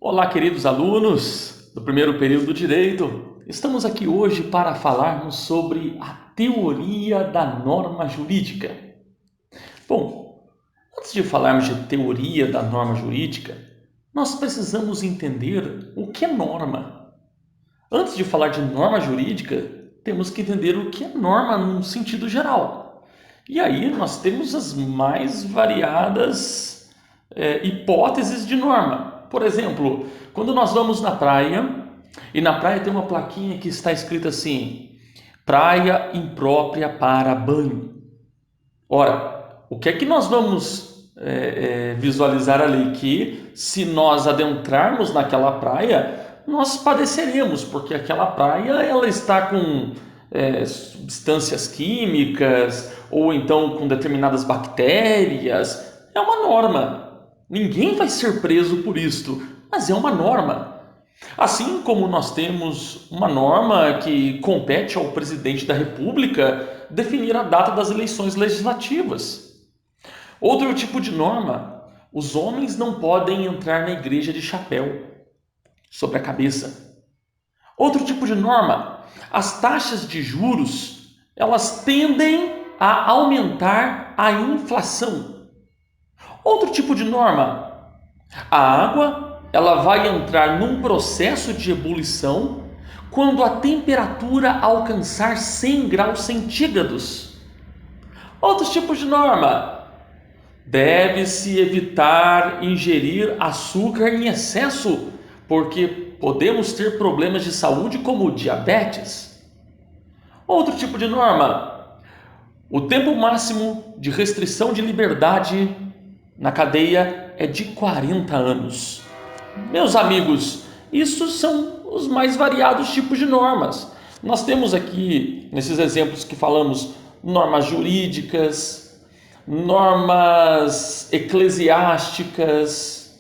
Olá, queridos alunos do primeiro período do Direito. Estamos aqui hoje para falarmos sobre a teoria da norma jurídica. Bom, antes de falarmos de teoria da norma jurídica, nós precisamos entender o que é norma. Antes de falar de norma jurídica, temos que entender o que é norma num sentido geral. E aí nós temos as mais variadas hipóteses de norma. Por exemplo, quando nós vamos na praia, e na praia tem uma plaquinha que está escrita assim: praia imprópria para banho. Ora, o que é que nós vamos visualizar ali? Que se nós adentrarmos naquela praia, nós padeceremos, porque aquela praia ela está com substâncias químicas ou então com determinadas bactérias. É uma norma. Ninguém vai ser preso por isto, mas é uma norma. Assim como nós temos uma norma que compete ao presidente da República definir a data das eleições legislativas. Outro tipo de norma: os homens não podem entrar na igreja de chapéu sobre a cabeça. Outro tipo de norma: as taxas de juros, elas tendem a aumentar a inflação. Outro tipo de norma: a água, ela vai entrar num processo de ebulição quando a temperatura alcançar 100 graus centígrados. Outros tipos de norma: deve-se evitar ingerir açúcar em excesso, porque podemos ter problemas de saúde como diabetes. Outro tipo de norma: o tempo máximo de restrição de liberdade na cadeia é de 40 anos. Meus amigos, isso são os mais variados tipos de normas. Nós temos aqui, nesses exemplos que falamos, normas jurídicas, normas eclesiásticas,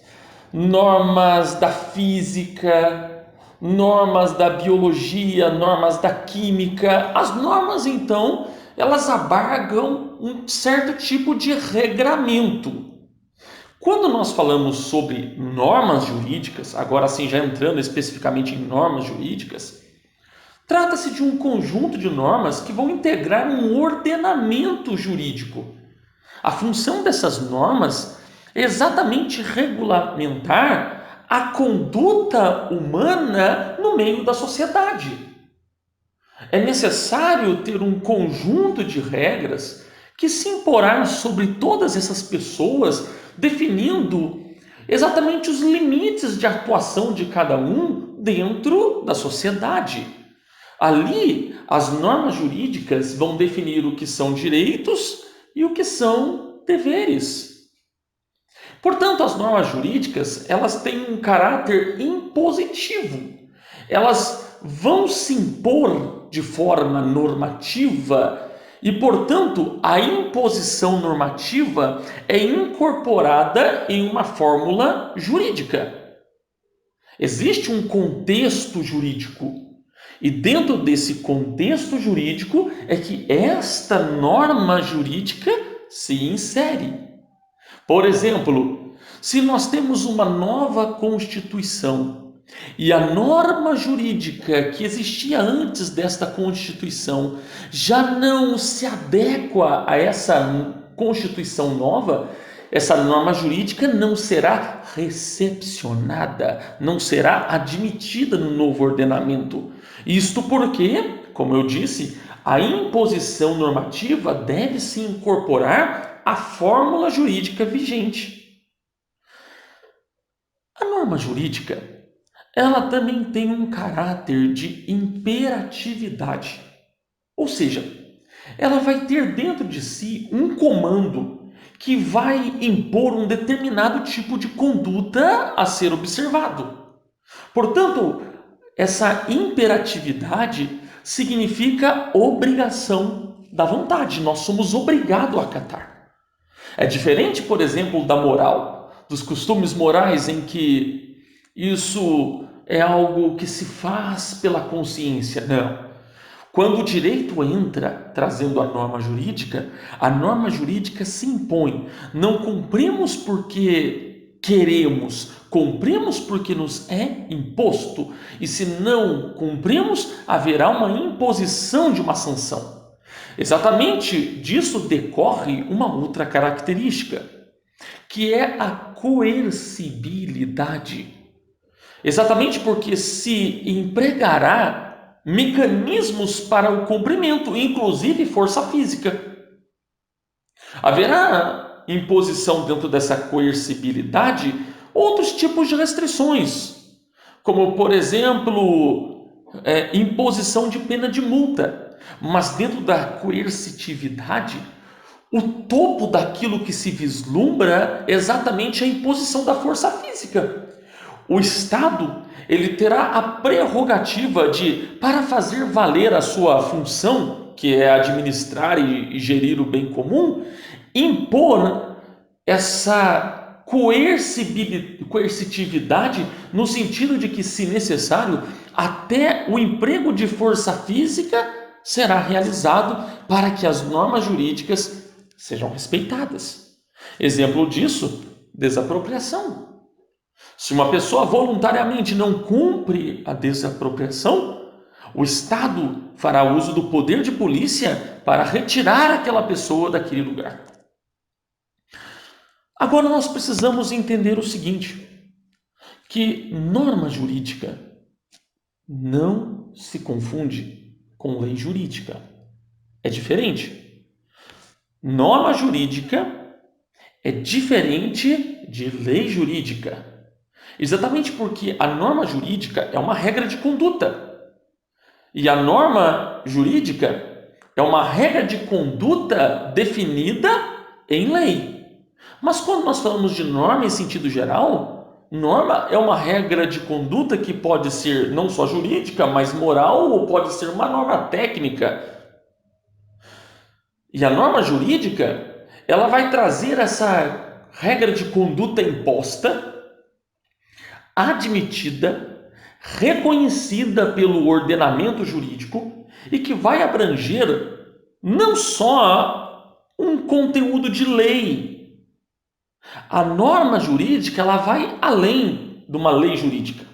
normas da física, normas da biologia, normas da química. As normas, então, elas abarcam um certo tipo de regramento. Quando nós falamos sobre normas jurídicas, agora sim já entrando especificamente em normas jurídicas, trata-se de um conjunto de normas que vão integrar um ordenamento jurídico. A função dessas normas é exatamente regulamentar a conduta humana no meio da sociedade. É necessário ter um conjunto de regras que se imporá sobre todas essas pessoas, definindo exatamente os limites de atuação de cada um dentro da sociedade. Ali, as normas jurídicas vão definir o que são direitos e o que são deveres. Portanto, as normas jurídicas, elas têm um caráter impositivo. Elas vão se impor de forma normativa e, portanto, a imposição normativa é incorporada em uma fórmula jurídica. Existe um contexto jurídico. E dentro desse contexto jurídico é que esta norma jurídica se insere. Por exemplo, se nós temos uma nova Constituição e a norma jurídica que existia antes desta Constituição já não se adequa a essa Constituição nova, essa norma jurídica não será recepcionada, não será admitida no novo ordenamento. Isto porque, como eu disse, a imposição normativa deve se incorporar à fórmula jurídica vigente. A norma jurídica, ela também tem um caráter de imperatividade. Ou seja, ela vai ter dentro de si um comando que vai impor um determinado tipo de conduta a ser observado. Portanto, essa imperatividade significa obrigação da vontade. Nós somos obrigados a acatar. É diferente, por exemplo, da moral, dos costumes morais em que isso é algo que se faz pela consciência. Não. Quando o direito entra trazendo a norma jurídica se impõe. Não cumprimos porque queremos, cumprimos porque nos é imposto, e se não cumprimos, haverá uma imposição de uma sanção. Exatamente disso decorre uma outra característica, que é a coercibilidade. Exatamente porque se empregará mecanismos para o cumprimento, inclusive força física. Haverá imposição dentro dessa coercibilidade outros tipos de restrições, como, por exemplo, imposição de pena de multa. Mas dentro da coercitividade, o topo daquilo que se vislumbra é exatamente a imposição da força física. O Estado, ele terá a prerrogativa de, para fazer valer a sua função, que é administrar e gerir o bem comum, impor essa coercitividade no sentido de que, se necessário, até o emprego de força física será realizado para que as normas jurídicas sejam respeitadas. Exemplo disso, desapropriação. Se uma pessoa voluntariamente não cumpre a desapropriação, o Estado fará uso do poder de polícia para retirar aquela pessoa daquele lugar. Agora nós precisamos entender o seguinte, que norma jurídica não se confunde com lei jurídica. É diferente. Norma jurídica é diferente de lei jurídica. Exatamente porque a norma jurídica é uma regra de conduta. E a norma jurídica é uma regra de conduta definida em lei. Mas quando nós falamos de norma em sentido geral, norma é uma regra de conduta que pode ser não só jurídica, mas moral, ou pode ser uma norma técnica. E a norma jurídica, ela vai trazer essa regra de conduta imposta, admitida, reconhecida pelo ordenamento jurídico e que vai abranger não só um conteúdo de lei. A norma jurídica, ela vai além de uma lei jurídica.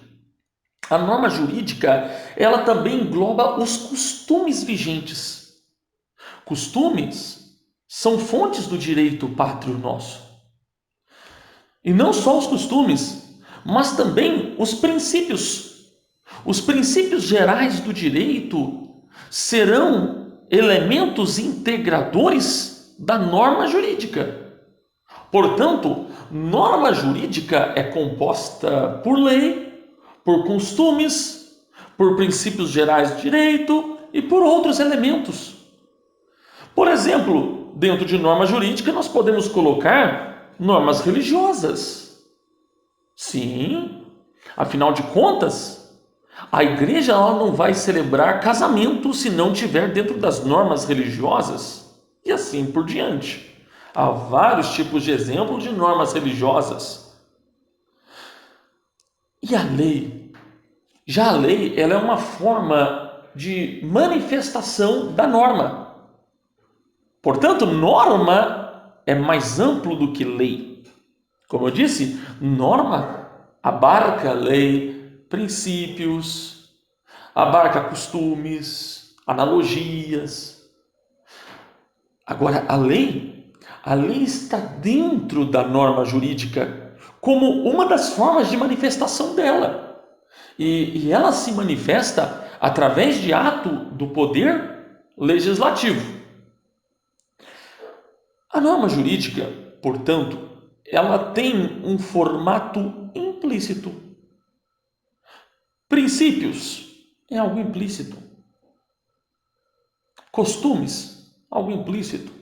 A norma jurídica, ela também engloba os costumes vigentes. Costumes são fontes do direito pátrio nosso. E não só os costumes, mas também os princípios. Os princípios gerais do direito serão elementos integradores da norma jurídica. Portanto, norma jurídica é composta por lei, por costumes, por princípios gerais do direito e por outros elementos. Por exemplo, dentro de norma jurídica nós podemos colocar normas religiosas. Sim, afinal de contas, a igreja ela não vai celebrar casamento se não tiver dentro das normas religiosas e assim por diante. Há vários tipos de exemplos de normas religiosas. E a lei? Já a lei ela é uma forma de manifestação da norma. Portanto, norma é mais amplo do que lei. Como eu disse, norma abarca lei, princípios, abarca costumes, analogias. Agora, a lei está dentro da norma jurídica como uma das formas de manifestação dela. E ela se manifesta através de ato do poder legislativo. A norma jurídica, portanto, ela tem um formato implícito. Princípios é algo implícito. Costumes, algo implícito.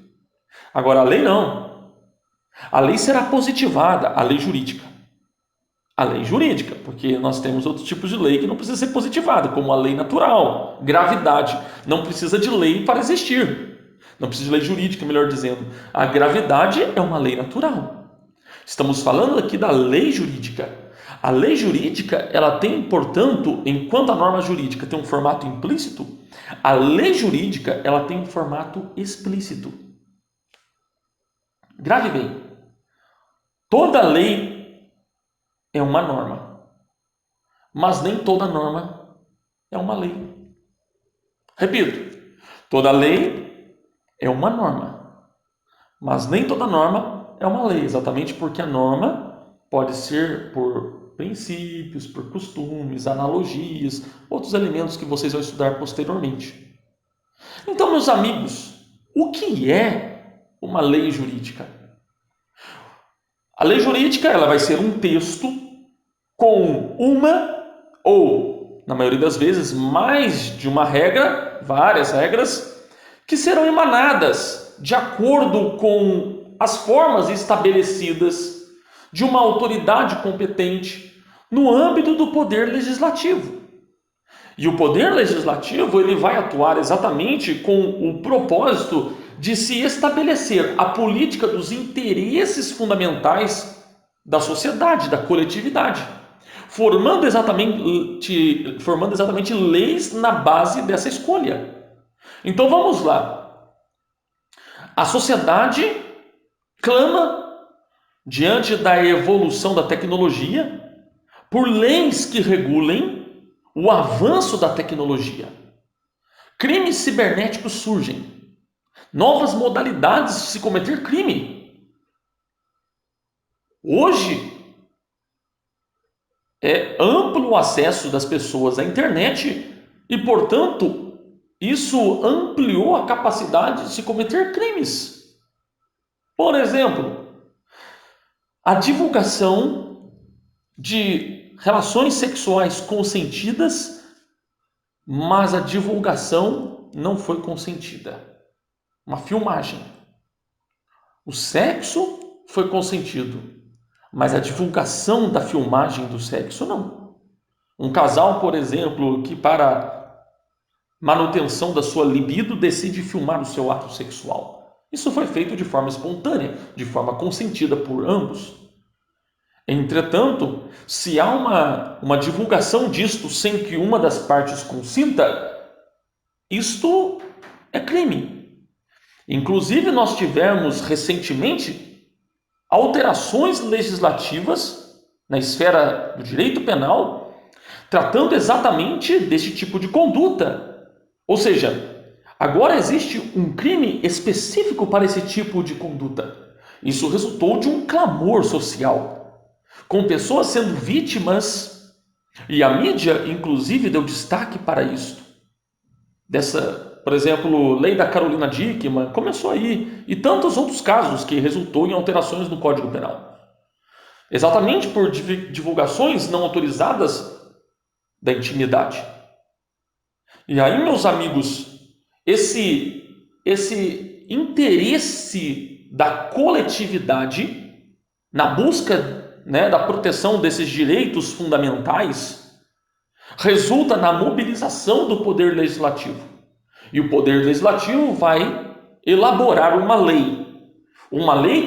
Agora, a lei não. A lei será positivada, a lei jurídica. A lei jurídica, porque nós temos outros tipos de lei que não precisa ser positivada, como a lei natural, gravidade. Não precisa de lei para existir. Não precisa de lei jurídica, melhor dizendo. A gravidade é uma lei natural. Estamos falando aqui da lei jurídica. A lei jurídica, ela tem, portanto, enquanto a norma jurídica tem um formato implícito, a lei jurídica, ela tem um formato explícito. Grave bem. Toda lei é uma norma, mas nem toda norma é uma lei. Repito, toda lei é uma norma, mas nem toda norma é uma lei, exatamente porque a norma pode ser por princípios, por costumes, analogias, outros elementos que vocês vão estudar posteriormente. Então, meus amigos, o que é uma lei jurídica? A lei jurídica ela vai ser um texto com uma ou, na maioria das vezes, mais de uma regra, várias regras, que serão emanadas de acordo com as formas estabelecidas de uma autoridade competente no âmbito do poder legislativo. E o poder legislativo ele vai atuar exatamente com o propósito de se estabelecer a política dos interesses fundamentais da sociedade, da coletividade, formando exatamente leis na base dessa escolha. Então vamos lá. A sociedade clama, diante da evolução da tecnologia, por leis que regulem o avanço da tecnologia. Crimes cibernéticos surgem. Novas modalidades de se cometer crime. Hoje, é amplo o acesso das pessoas à internet e, portanto, isso ampliou a capacidade de se cometer crimes. Por exemplo, a divulgação de relações sexuais consentidas, mas a divulgação não foi consentida. Uma filmagem. O sexo foi consentido, mas a divulgação da filmagem do sexo não. Um casal, por exemplo, que para manutenção da sua libido decide filmar o seu ato sexual. Isso foi feito de forma espontânea, de forma consentida por ambos. Entretanto, se há uma divulgação disto sem que uma das partes consinta, isto é crime. Inclusive, nós tivemos recentemente alterações legislativas na esfera do direito penal, tratando exatamente desse tipo de conduta. Ou seja, agora existe um crime específico para esse tipo de conduta. Isso resultou de um clamor social, com pessoas sendo vítimas, e a mídia, inclusive, deu destaque para isso. Por exemplo, lei da Carolina Dickmann, começou aí, e tantos outros casos que resultou em alterações no Código Penal. Exatamente por divulgações não autorizadas da intimidade. E aí, meus amigos, esse interesse da coletividade na busca da proteção desses direitos fundamentais resulta na mobilização do poder legislativo. E o poder legislativo vai elaborar uma lei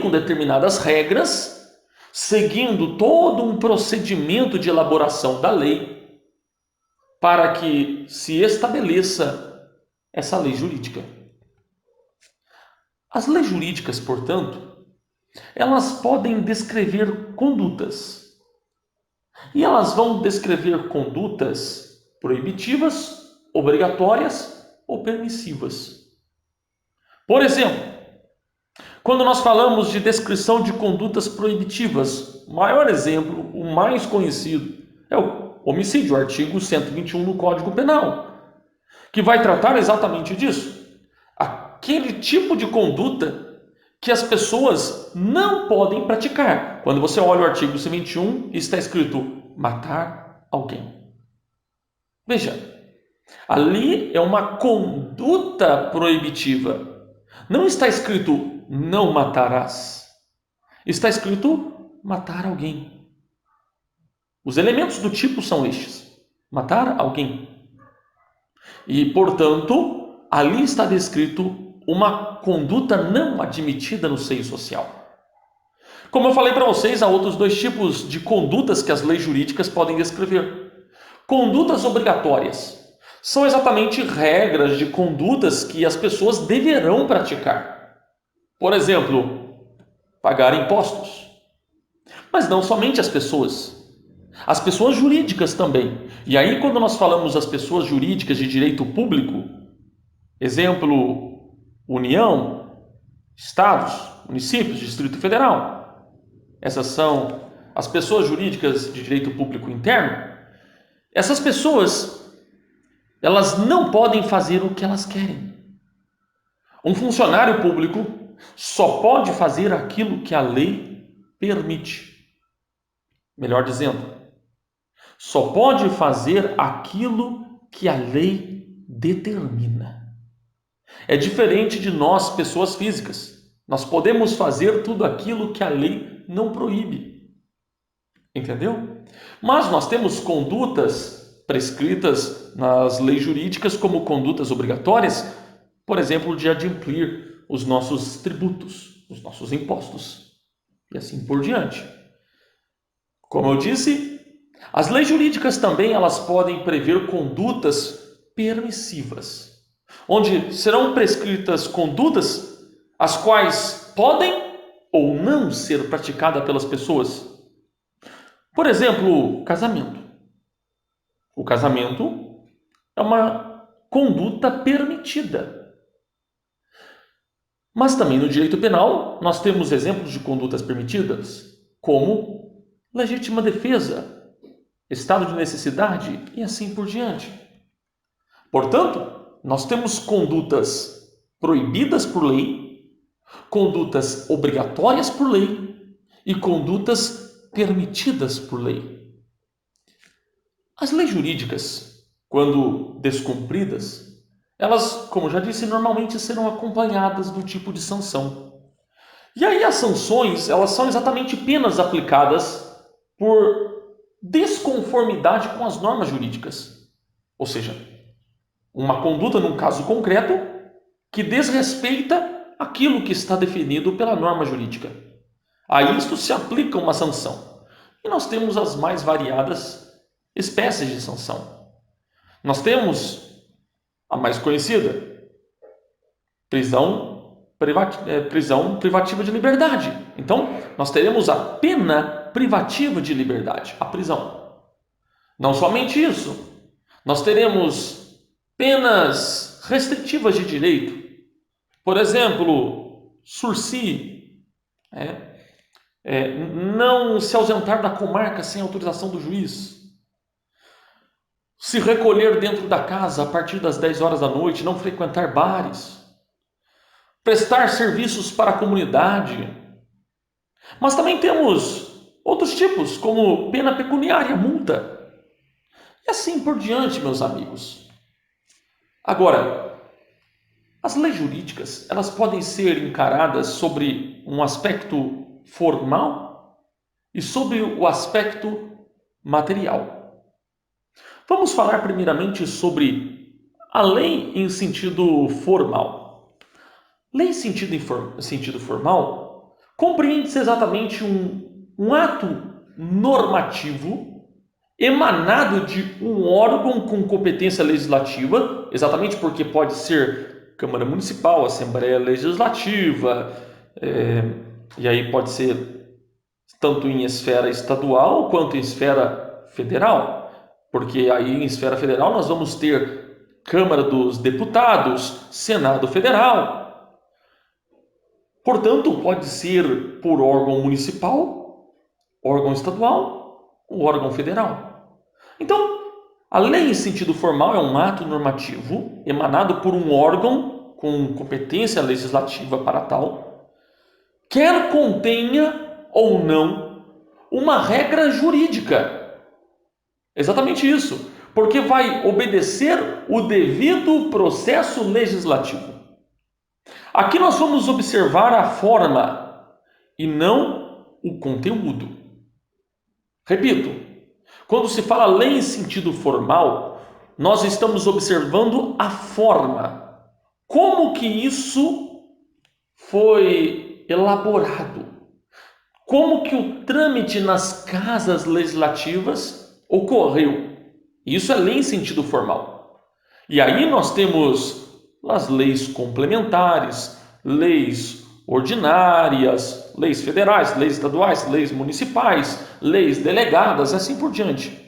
com determinadas regras, seguindo todo um procedimento de elaboração da lei para que se estabeleça essa lei jurídica. As leis jurídicas, portanto, elas podem descrever condutas. E elas vão descrever condutas proibitivas, obrigatórias ou permissivas. Por exemplo, quando nós falamos de descrição de condutas proibitivas, o maior exemplo, o mais conhecido, é o homicídio, o artigo 121 do Código Penal, que vai tratar exatamente disso. Aquele tipo de conduta que as pessoas não podem praticar. Quando você olha o artigo 121, está escrito matar alguém. Veja, ali é uma conduta proibitiva. Não está escrito não matarás. Está escrito matar alguém. Os elementos do tipo são estes: matar alguém. E, portanto, ali está descrito uma conduta não admitida no seio social. Como eu falei para vocês, há outros dois tipos de condutas que as leis jurídicas podem descrever. Condutas obrigatórias são exatamente regras de condutas que as pessoas deverão praticar. Por exemplo, pagar impostos. Mas não somente as pessoas. As pessoas jurídicas também. E aí, quando nós falamos das pessoas jurídicas de direito público, exemplo, União, Estados, municípios, Distrito Federal. Essas são as pessoas jurídicas de direito público interno. Essas pessoas, elas não podem fazer o que elas querem. Um funcionário público só pode fazer aquilo que a lei permite. Melhor dizendo, só pode fazer aquilo que a lei determina. É diferente de nós, pessoas físicas. Nós podemos fazer tudo aquilo que a lei não proíbe. Entendeu? Mas nós temos condutas prescritas nas leis jurídicas como condutas obrigatórias, por exemplo, de adimplir os nossos tributos, os nossos impostos, e assim por diante. Como eu disse, as leis jurídicas também elas podem prever condutas permissivas, onde serão prescritas condutas as quais podem ou não ser praticadas pelas pessoas. Por exemplo, casamento. O casamento é uma conduta permitida. Mas também no direito penal nós temos exemplos de condutas permitidas, como legítima defesa, estado de necessidade e assim por diante. Portanto, nós temos condutas proibidas por lei, condutas obrigatórias por lei e condutas permitidas por lei. As leis jurídicas, quando descumpridas, elas, como já disse, normalmente serão acompanhadas do tipo de sanção. E aí as sanções, elas são exatamente penas aplicadas por desconformidade com as normas jurídicas. Ou seja, uma conduta num caso concreto que desrespeita aquilo que está definido pela norma jurídica. A isto se aplica uma sanção. E nós temos as mais variadas espécies de sanção. Nós temos a mais conhecida, prisão privativa de liberdade. Então, nós teremos a pena privativa de liberdade, a prisão. Não somente isso, nós teremos penas restritivas de direito. Por exemplo, sursi, não se ausentar da comarca sem autorização do juiz, se recolher dentro da casa a partir das 10 horas da noite, não frequentar bares, prestar serviços para a comunidade. Mas também temos outros tipos, como pena pecuniária, multa. E assim por diante, meus amigos. Agora, as leis jurídicas, elas podem ser encaradas sobre um aspecto formal e sobre o aspecto material. Vamos falar primeiramente sobre a lei em sentido formal. Lei em sentido formal compreende-se exatamente um ato normativo emanado de um órgão com competência legislativa, exatamente porque pode ser Câmara Municipal, Assembleia Legislativa, e aí pode ser tanto em esfera estadual quanto em esfera federal. Porque aí em esfera federal nós vamos ter Câmara dos Deputados, Senado Federal. Portanto, pode ser por órgão municipal, órgão estadual ou órgão federal. Então, a lei em sentido formal é um ato normativo emanado por um órgão com competência legislativa para tal, quer contenha ou não uma regra jurídica. Exatamente isso, porque vai obedecer o devido processo legislativo. Aqui nós vamos observar a forma e não o conteúdo. Repito, quando se fala lei em sentido formal, nós estamos observando a forma. Como que isso foi elaborado? Como que o trâmite nas casas legislativas ocorreu. Isso é lei em sentido formal. E aí nós temos as leis complementares, leis ordinárias, leis federais, leis estaduais, leis municipais, leis delegadas, assim por diante.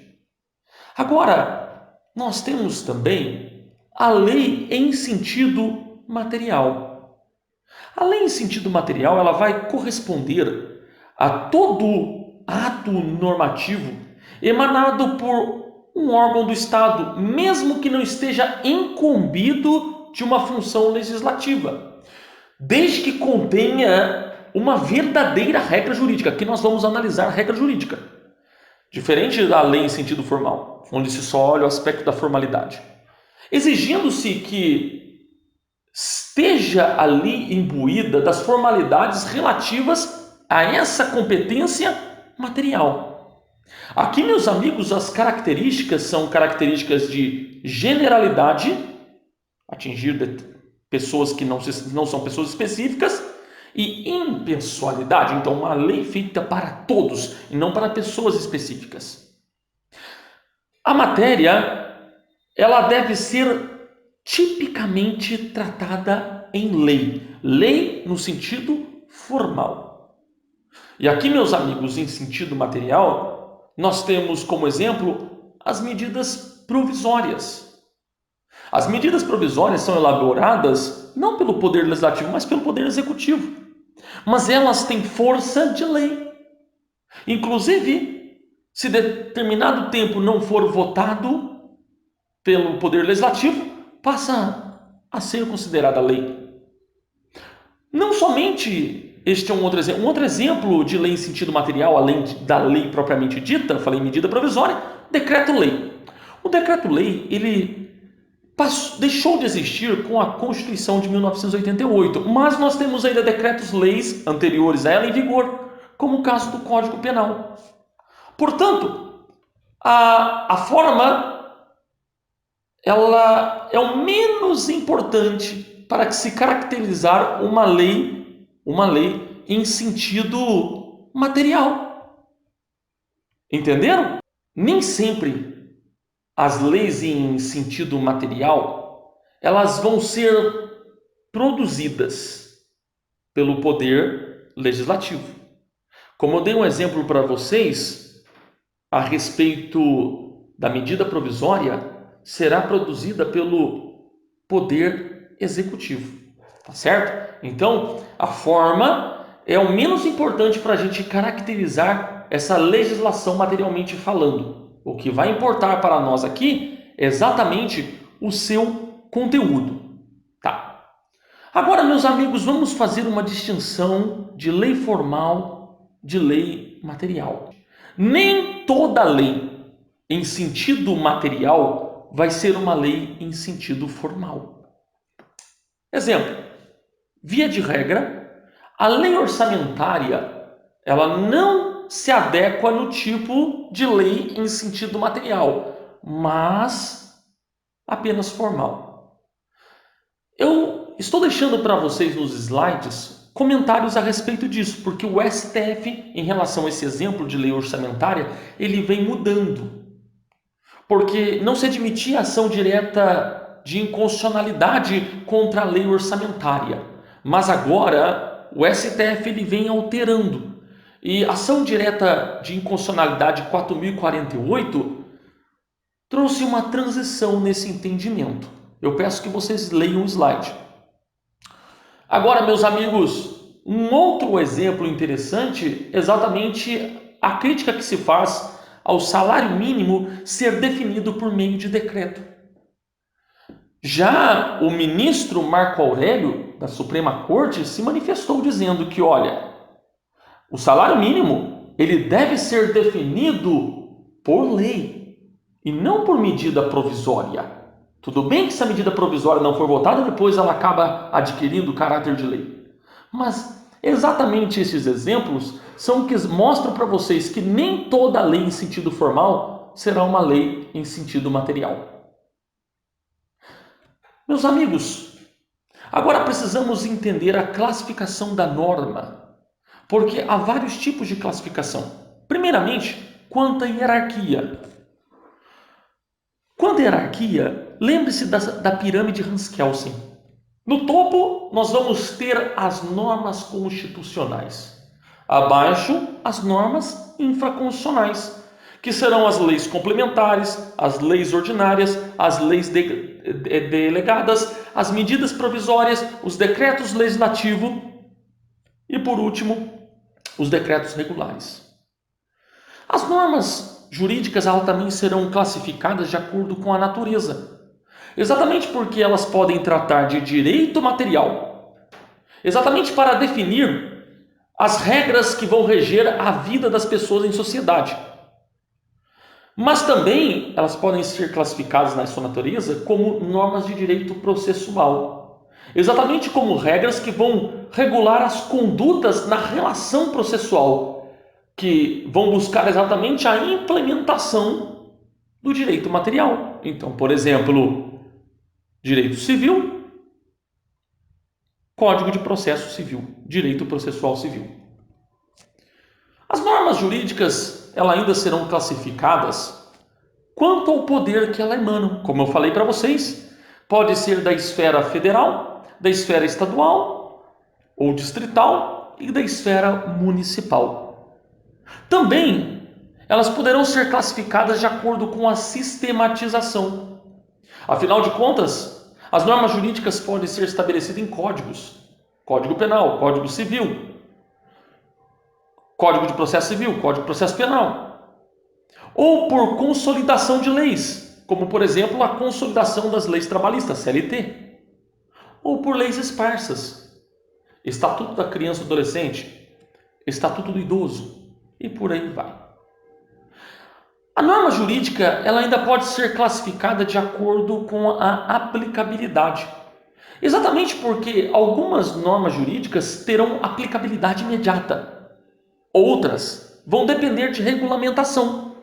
Agora, nós temos também a lei em sentido material. A lei em sentido material, ela vai corresponder a todo ato normativo emanado por um órgão do Estado, mesmo que não esteja incumbido de uma função legislativa, desde que contenha uma verdadeira regra jurídica. Aqui nós vamos analisar a regra jurídica, diferente da lei em sentido formal, onde se só olha o aspecto da formalidade, exigindo-se que esteja ali imbuída das formalidades relativas a essa competência material. Aqui, meus amigos, as características são características de generalidade, atingir pessoas que não são pessoas específicas, e impessoalidade, então uma lei feita para todos e não para pessoas específicas. A matéria, ela deve ser tipicamente tratada em lei, lei no sentido formal. E aqui, meus amigos, em sentido material, nós temos como exemplo as medidas provisórias. As medidas provisórias são elaboradas não pelo Poder Legislativo, mas pelo Poder Executivo. Mas elas têm força de lei. Inclusive, se determinado tempo não for votado pelo Poder Legislativo, passa a ser considerada lei. Não somente este é um outro exemplo. Um outro exemplo de lei em sentido material, além da lei propriamente dita, falei medida provisória, decreto-lei. O decreto-lei, ele deixou de existir com a Constituição de 1988, mas nós temos ainda decretos-leis anteriores a ela em vigor, como o caso do Código Penal. Portanto, a forma ela é o menos importante para que se caracterizar uma lei em sentido material. Entenderam? Nem sempre as leis em sentido material, elas vão ser produzidas pelo Poder Legislativo. Como eu dei um exemplo para vocês, a respeito da medida provisória, será produzida pelo Poder Executivo. Tá certo? Então, a forma é o menos importante para a gente caracterizar essa legislação materialmente falando. O que vai importar para nós aqui é exatamente o seu conteúdo. Tá. Agora, meus amigos, vamos fazer uma distinção de lei formal de lei material. Nem toda lei em sentido material vai ser uma lei em sentido formal. Exemplo, via de regra, a lei orçamentária ela não se adequa no tipo de lei em sentido material, mas apenas formal. Eu estou deixando para vocês nos slides comentários a respeito disso, porque o STF, em relação a esse exemplo de lei orçamentária, ele vem mudando. Porque não se admitia ação direta de inconstitucionalidade contra a lei orçamentária, mas agora o STF ele vem alterando. E a ação direta de inconstitucionalidade 4048 trouxe uma transição nesse entendimento. Eu peço que vocês leiam o slide. Agora, meus amigos, um outro exemplo interessante é exatamente a crítica que se faz ao salário mínimo ser definido por meio de decreto. Já o ministro Marco Aurélio, da Suprema Corte, se manifestou dizendo que, olha, o salário mínimo ele deve ser definido por lei e não por medida provisória. Tudo bem que se a medida provisória não for votada, depois ela acaba adquirindo o caráter de lei. Mas exatamente esses exemplos são o que mostram para vocês que nem toda lei em sentido formal será uma lei em sentido material. Meus amigos, agora precisamos entender a classificação da norma. Porque há vários tipos de classificação. Primeiramente, quanto à hierarquia. Quanto à hierarquia, lembre-se da pirâmide Hans Kelsen. No topo, nós vamos ter as normas constitucionais. Abaixo, as normas infraconstitucionais, que serão as leis complementares, as leis ordinárias, as leis delegadas, as medidas provisórias, os decretos legislativos e, por último, os decretos regulares. As normas jurídicas elas também serão classificadas de acordo com a natureza, exatamente porque elas podem tratar de direito material, exatamente para definir as regras que vão reger a vida das pessoas em sociedade. Mas também elas podem ser classificadas na sua natureza como normas de direito processual, exatamente como regras que vão regular as condutas na relação processual, que vão buscar exatamente a implementação do direito material. Então, por exemplo, direito civil, Código de Processo Civil, direito processual civil. As normas jurídicas elas ainda serão classificadas quanto ao poder que elas emanam. Como eu falei para vocês, pode ser da esfera federal, da esfera estadual ou distrital e da esfera municipal. Também elas poderão ser classificadas de acordo com a sistematização. Afinal de contas, as normas jurídicas podem ser estabelecidas em códigos: Código Penal, Código Civil, Código de Processo Civil, Código de Processo Penal, ou por consolidação de leis, como por exemplo a consolidação das leis trabalhistas, CLT, ou por leis esparsas, Estatuto da Criança e Adolescente, Estatuto do Idoso, e por aí vai. A norma jurídica ela ainda pode ser classificada de acordo com a aplicabilidade. Exatamente porque algumas normas jurídicas terão aplicabilidade imediata. Outras vão depender de regulamentação.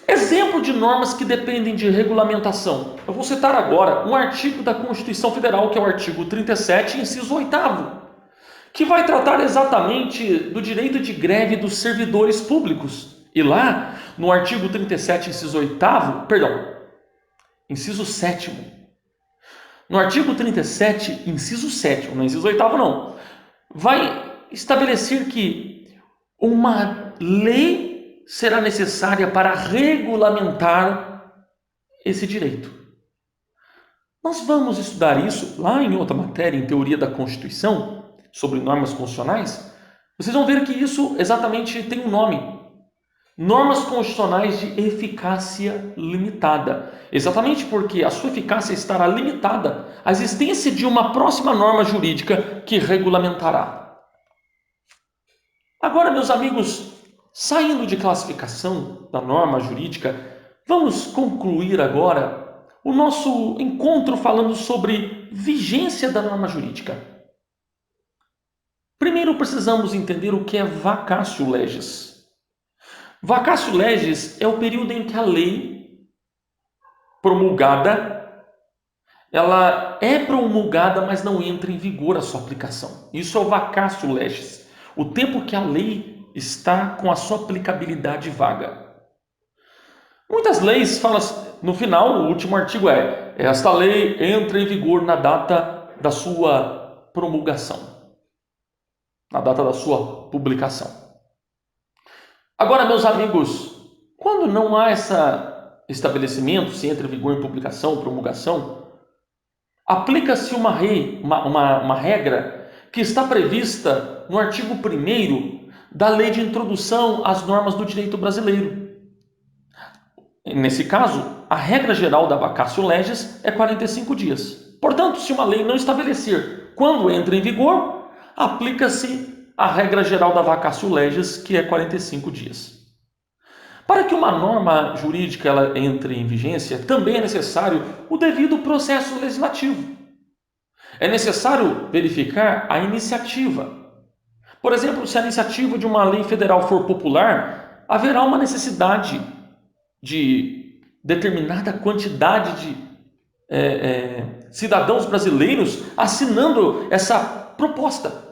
Exemplo de normas que dependem de regulamentação. Eu vou citar agora um artigo da Constituição Federal, que é o artigo 37, inciso 8º, que vai tratar exatamente do direito de greve dos servidores públicos. E lá, no artigo 37, inciso 8º, inciso 7º. No artigo 37, inciso 7º, não é inciso 8º não, vai estabelecer que uma lei será necessária para regulamentar esse direito. Nós vamos estudar isso lá em outra matéria, em Teoria da Constituição, sobre normas constitucionais. Vocês vão ver que isso exatamente tem um nome: normas constitucionais de eficácia limitada. Exatamente porque a sua eficácia estará limitada à existência de uma próxima norma jurídica que regulamentará. Agora, meus amigos, saindo de classificação da norma jurídica, vamos concluir agora o nosso encontro falando sobre vigência da norma jurídica. Primeiro precisamos entender o que é vacatio legis. Vacatio legis é o período em que a lei promulgada, ela é promulgada, mas não entra em vigor a sua aplicação. Isso é o vacatio legis, o tempo que a lei está com a sua aplicabilidade vaga. Muitas leis falam, no final, o último artigo esta lei entra em vigor na data da sua promulgação, na data da sua publicação. Agora, meus amigos, quando não há esse estabelecimento, se entra em vigor em publicação, promulgação, aplica-se uma regra que está prevista no artigo 1º da Lei de Introdução às Normas do Direito Brasileiro. Nesse caso, a regra geral da vacatio legis é 45 dias. Portanto, se uma lei não estabelecer quando entra em vigor, aplica-se a regra geral da vacatio legis, que é 45 dias. Para que uma norma jurídica ela entre em vigência, também é necessário o devido processo legislativo. É necessário verificar a iniciativa. Por exemplo, se a iniciativa de uma lei federal for popular, haverá uma necessidade de determinada quantidade de cidadãos brasileiros assinando essa proposta.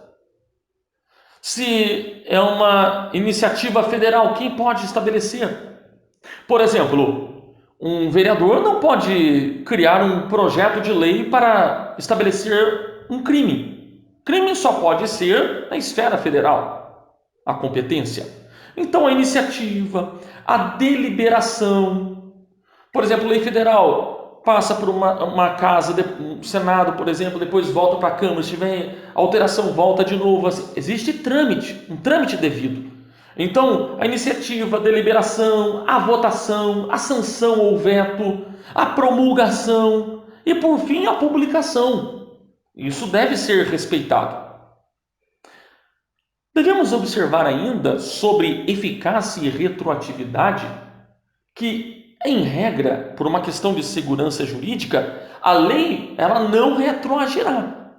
Se é uma iniciativa federal, quem pode estabelecer? Por exemplo, Um vereador não pode criar um projeto de lei para estabelecer um crime. Crime só pode ser na esfera federal, a competência. Então, a iniciativa, a deliberação, por exemplo, lei federal passa por uma casa, um Senado, por exemplo, depois volta para a Câmara, se tiver alteração, volta de novo. Assim, existe trâmite, um trâmite devido. Então, a iniciativa, a deliberação, a votação, a sanção ou veto, a promulgação e, por fim, a publicação. Isso deve ser respeitado. Devemos observar ainda sobre eficácia e retroatividade que, em regra, por uma questão de segurança jurídica, a lei ela não retroagirá.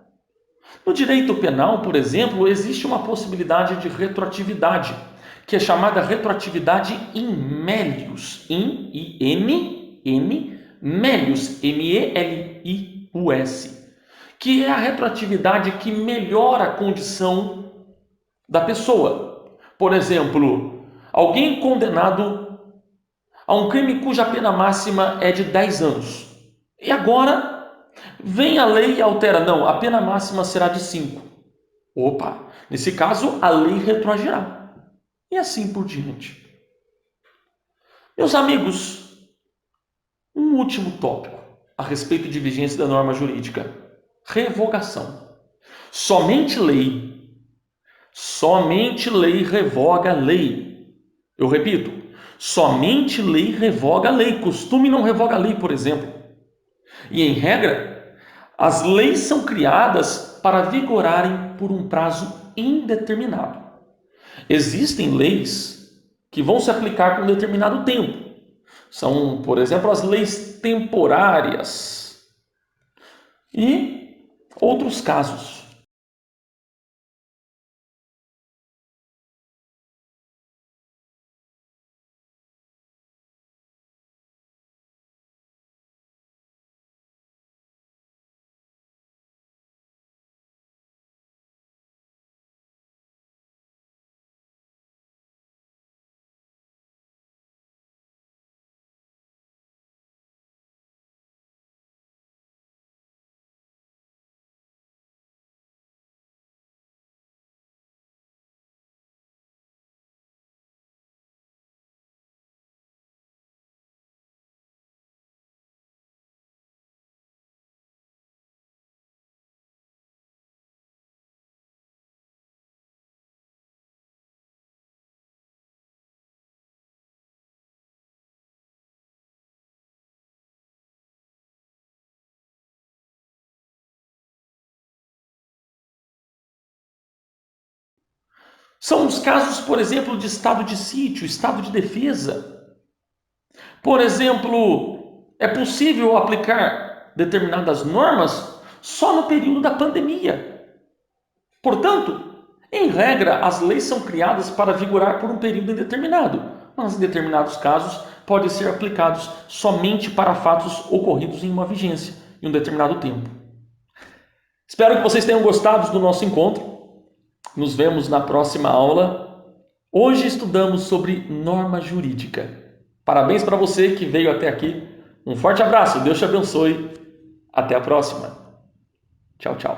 No direito penal, por exemplo, existe uma possibilidade de retroatividade, que é chamada retroatividade in melius, melius, M-E-L-I-U-S, que é a retroatividade que melhora a condição da pessoa. Por exemplo, alguém condenado a um crime cuja pena máxima é de 10 anos. E agora vem a lei e altera. Não, a pena máxima será de 5. Opa, nesse caso a lei retroagirá. E assim por diante. Meus amigos, um último tópico a respeito de vigência da norma jurídica. Revogação. Somente lei revoga lei. Eu repito, somente lei revoga lei. Costume não revoga lei, por exemplo. E, em regra, as leis são criadas para vigorarem por um prazo indeterminado. Existem leis que vão se aplicar por um determinado tempo. São, por exemplo, as leis temporárias e outros casos. São os casos, por exemplo, de estado de sítio, estado de defesa. Por exemplo, é possível aplicar determinadas normas só no período da pandemia. Portanto, em regra, as leis são criadas para vigorar por um período indeterminado, mas em determinados casos podem ser aplicados somente para fatos ocorridos em uma vigência, em um determinado tempo. Espero que vocês tenham gostado do nosso encontro. Nos vemos na próxima aula. Hoje estudamos sobre norma jurídica. Parabéns para você que veio até aqui. Um forte abraço, Deus te abençoe. Até a próxima. Tchau, tchau.